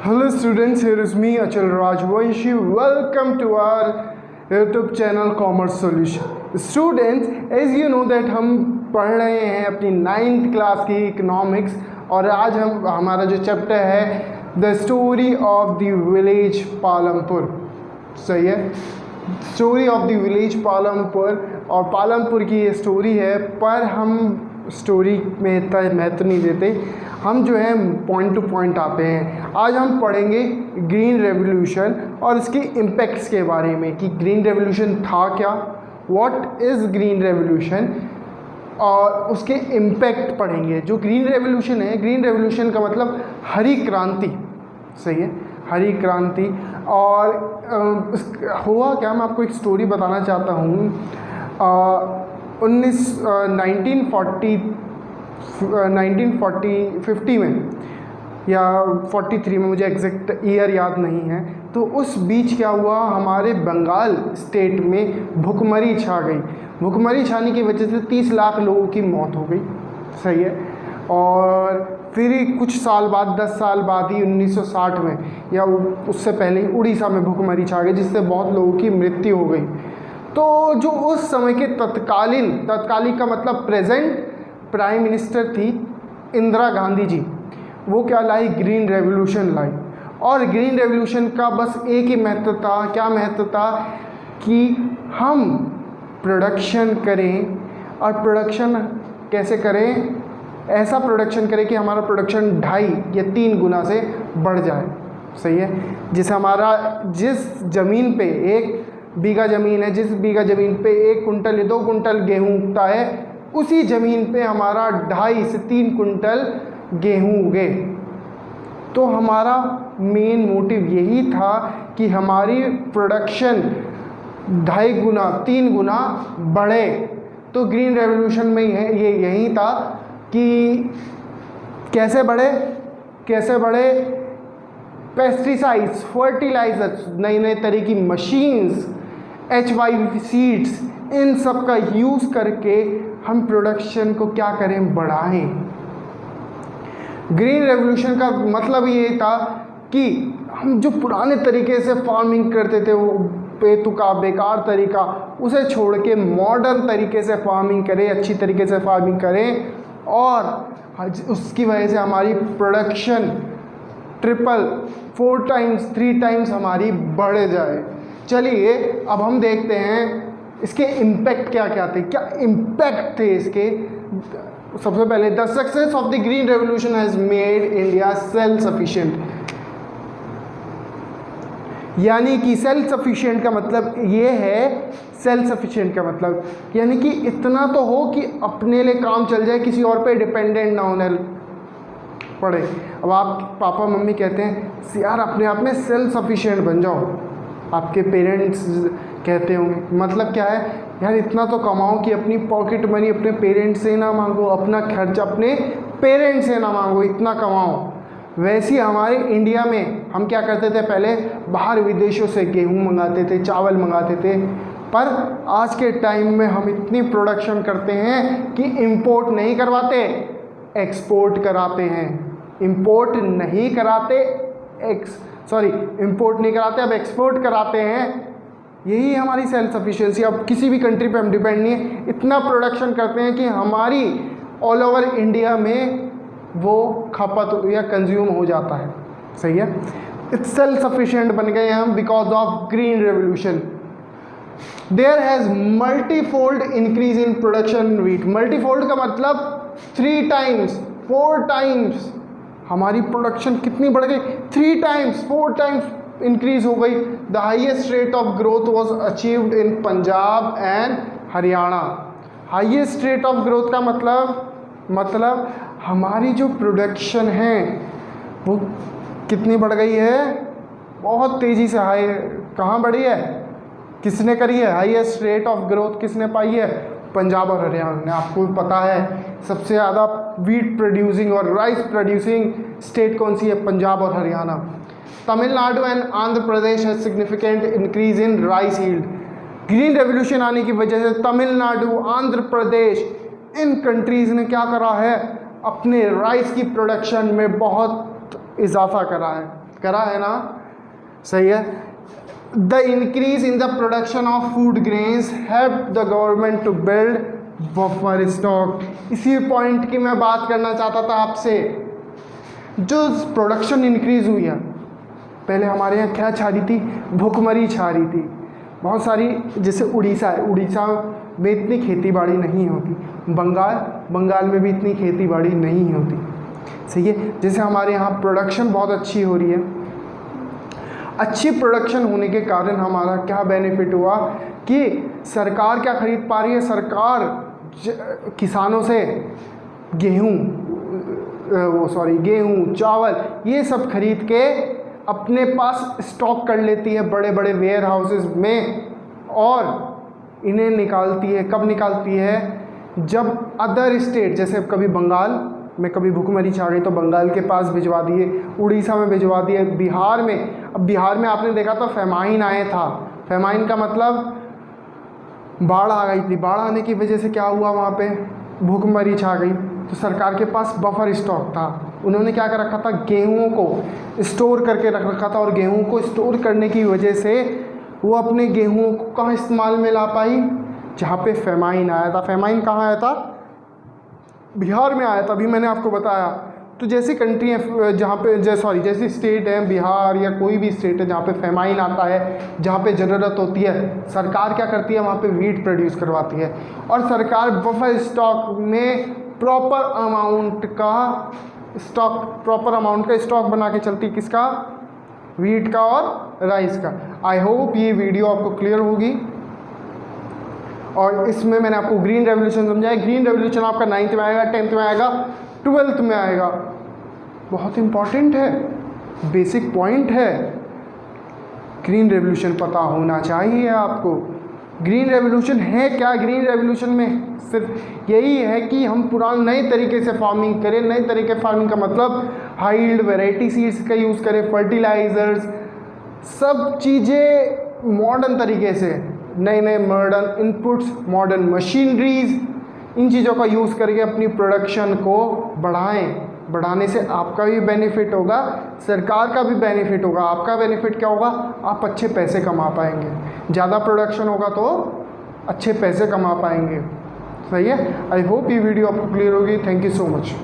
Hello students, here is me Achal Rajvanshi. Welcome to our YouTube channel Commerce Solution. Students, as you know that हम पढ़ रहे हैं अपनी 9th class की economics और आज हमारा जो चैप्टर है the story of the village Palampur. सही है, story of the village Palampur. और पालमपुर की ये स्टोरी है, पर हम स्टोरी में इतना महत्व नहीं देते, हम जो है पॉइंट टू पॉइंट आते हैं। आज हम पढ़ेंगे ग्रीन रेवोल्यूशन और इसके इम्पैक्ट्स के बारे में कि ग्रीन रेवोल्यूशन था क्या, व्हाट इज़ ग्रीन रेवोल्यूशन, और उसके इम्पैक्ट पढ़ेंगे। जो ग्रीन रेवोल्यूशन है, ग्रीन रेवोल्यूशन का मतलब हरी क्रांति। सही है, हरी क्रांति। और हुआ क्या, मैं आपको एक स्टोरी बताना चाहता हूँ। 1950 में या 43 में, मुझे एग्जैक्ट ईयर याद नहीं है। तो उस बीच क्या हुआ, हमारे बंगाल स्टेट में भुखमरी छा गई। भुखमरी छाने की वजह से 30 लाख लोगों की मौत हो गई। सही है। और फिर कुछ साल बाद, 10 साल बाद ही 1960 में या उससे पहले ही उड़ीसा में भुखमरी छा गई, जिससे बहुत लोगों की मृत्यु हो गई। तो जो उस समय के तत्कालीन का मतलब प्रेजेंट प्राइम मिनिस्टर थी इंदिरा गांधी जी, वो क्या लाई, ग्रीन रेवोल्यूशन लाई। और ग्रीन रेवोल्यूशन का बस एक ही महत्व था, क्या महत्व था, कि हम प्रोडक्शन करें। और प्रोडक्शन कैसे करें, ऐसा प्रोडक्शन करें कि हमारा प्रोडक्शन 2.5 या 3 गुना से बढ़ जाए। सही है। जिस ज़मीन पे 1 बीघा ज़मीन है, जिस बीघा ज़मीन पे 1 कुंटल या 2 कुंटल गेहूँ उगता है, उसी ज़मीन पे हमारा 2.5 से 3 कुंटल गेहूँ उगे। तो हमारा मेन मोटिव यही था कि हमारी प्रोडक्शन 2.5 गुना 3 गुना बढ़े। तो ग्रीन रेवोल्यूशन में यही था कि कैसे बढ़े, पेस्टिसाइड्स, फर्टिलाइजर्स, नए तरह की मशीन्स, HYV सीड्स, इन सब का यूज़ करके हम प्रोडक्शन को क्या करें, बढ़ाएं। ग्रीन रेवोल्यूशन का मतलब ये था कि हम जो पुराने तरीके से फार्मिंग करते थे, वो बेतुका बेकार तरीका, उसे छोड़ के मॉडर्न तरीके से फार्मिंग करें, अच्छी तरीके से फार्मिंग करें, और उसकी वजह से हमारी प्रोडक्शन 4 टाइम्स 3 टाइम्स हमारी बढ़ जाए। चलिए अब हम देखते हैं इसके इम्पैक्ट क्या क्या थे, क्या इम्पैक्ट थे इसके। सबसे पहले, the success of the green revolution has made India self sufficient. यानी कि सेल्फ सफिशिएंट का मतलब ये है, सेल्फ सफिशिएंट का मतलब यानी कि इतना तो हो कि अपने लिए काम चल जाए, किसी और पे डिपेंडेंट ना होने पड़े। अब आप पापा मम्मी कहते हैं यार अपने आप में सेल्फ सफिशिएंट बन जाओ, आपके पेरेंट्स कहते होंगे, मतलब क्या है यार, इतना तो कमाओ कि अपनी पॉकेट मनी अपने पेरेंट्स से ना मांगो, अपना खर्च अपने पेरेंट्स से ना मांगो, इतना कमाओ। वैसे ही हमारे इंडिया में हम क्या करते थे, पहले बाहर विदेशों से गेहूँ मंगाते थे, चावल मंगाते थे, पर आज के टाइम में हम इतनी प्रोडक्शन करते हैं कि इंपोर्ट नहीं करवाते, एक्सपोर्ट कराते हैं। इंपोर्ट नहीं कराते, अब एक्सपोर्ट कराते हैं। यही हमारी सेल्फ सफिशिएंसी। अब किसी भी कंट्री पे हम डिपेंड नहीं है, इतना प्रोडक्शन करते हैं कि हमारी ऑल ओवर इंडिया में वो खपत या कंज्यूम हो जाता है। सही है, इट्स सेल्फ सफिशिएंट बन गए हम because of green revolution. There has multifold increase in production wheat. Multifold का मतलब 3 टाइम्स 4 टाइम्स हमारी प्रोडक्शन कितनी बढ़ गई, 3 टाइम्स 4 टाइम्स इंक्रीज हो गई। The highest rate of growth was achieved in Punjab and Haryana. Highest rate of growth का मतलब हमारी जो प्रोडक्शन है वो कितनी बढ़ गई है, बहुत तेज़ी से। कहाँ बढ़ी है, किसने करी है, हाईएस्ट रेट ऑफ ग्रोथ किसने पाई है, पंजाब और हरियाणा ने। आपको पता है सबसे ज़्यादा वीट प्रोड्यूसिंग और राइस प्रोड्यूसिंग स्टेट कौन सी है, पंजाब और हरियाणा। तमिलनाडु एंड आंध्र प्रदेश है significant increase in rice yield. Green revolution आने की वजह से तमिलनाडु, आंध्र प्रदेश, इन कंट्रीज़ ने क्या करा है, अपने राइस की प्रोडक्शन में बहुत इजाफा करा है। करा है ना, सही है। The increase in the production of food grains help the government to build buffer stock. इसी पॉइंट की मैं बात करना चाहता था आपसे। जो प्रोडक्शन इंक्रीज हुई है, पहले हमारे यहाँ क्या छा रही थी, भुखमरी छा रही थी बहुत सारी। जैसे उड़ीसा है, उड़ीसा में इतनी खेती बाड़ी नहीं होती, बंगाल में भी इतनी खेती बाड़ी नहीं होती, सही है। जैसे हमारे यहाँ प्रोडक्शन बहुत अच्छी हो रही है, अच्छी प्रोडक्शन होने के कारण हमारा क्या बेनिफिट हुआ कि सरकार क्या खरीद पा रही है, सरकार किसानों से गेहूँ, चावल ये सब खरीद के अपने पास स्टॉक कर लेती है बड़े बड़े वेयर हाउसेस में, और इन्हें निकालती है। कब निकालती है, जब अदर स्टेट, जैसे कभी बंगाल में कभी भुखमरी छा गई तो बंगाल के पास भिजवा दिए, उड़ीसा में भिजवा दिए, बिहार में। अब बिहार में आपने देखा तो फेमाइन आया था। फेमाइन का मतलब बाढ़ आ गई थी, बाढ़ आने की वजह से क्या हुआ, वहाँ पे भुखमरी छा गई। तो सरकार के पास बफर स्टॉक था, उन्होंने क्या कर रखा था, गेहूं को स्टोर करके रख रखा था। और गेहूं को स्टोर करने की वजह से वो अपने गेहूं को कहाँ इस्तेमाल में ला पाई, जहाँ पे फेमाइन आया था। फेमाइन कहाँ आया था, बिहार में आया था, अभी मैंने आपको बताया। तो जैसी कंट्री है जहाँ पे जैसी स्टेट है, बिहार या कोई भी स्टेट है जहाँ पे फेमाइन आता है, जहाँ पे ज़रूरत होती है, सरकार क्या करती है, वहाँ पे वीट प्रोड्यूस करवाती है। और सरकार बफर स्टॉक में प्रॉपर अमाउंट का स्टॉक बना के चलती, किसका, वीट का और राइस का। आई होप ये वीडियो आपको क्लियर होगी। और इसमें मैंने आपको ग्रीन रेवोल्यूशन समझाया। ग्रीन रेवोल्यूशन आपका 9th में आएगा, 10th में आएगा, 12th में आएगा। बहुत इंपॉर्टेंट है, बेसिक पॉइंट है, ग्रीन रेवोल्यूशन पता होना चाहिए आपको। ग्रीन रेवोल्यूशन है क्या, ग्रीन रेवोल्यूशन में सिर्फ यही है कि हम नए तरीके से फार्मिंग करें। नए तरीके फार्मिंग का मतलब हाइल्ड वैरायटी सीड्स का यूज़ करें, फर्टिलाइजर्स, सब चीज़ें मॉडर्न तरीके से, नए मॉडर्न इनपुट्स, मॉडर्न मशीनरीज, इन चीज़ों का यूज़ करके अपनी प्रोडक्शन को बढ़ाने से आपका भी बेनिफिट होगा, सरकार का भी बेनिफिट होगा। आपका बेनिफिट क्या होगा, आप अच्छे पैसे कमा पाएंगे। ज़्यादा प्रोडक्शन होगा तो अच्छे पैसे कमा पाएंगे, सही है। आई होप ये वीडियो आपको क्लियर होगी। Thank you so much.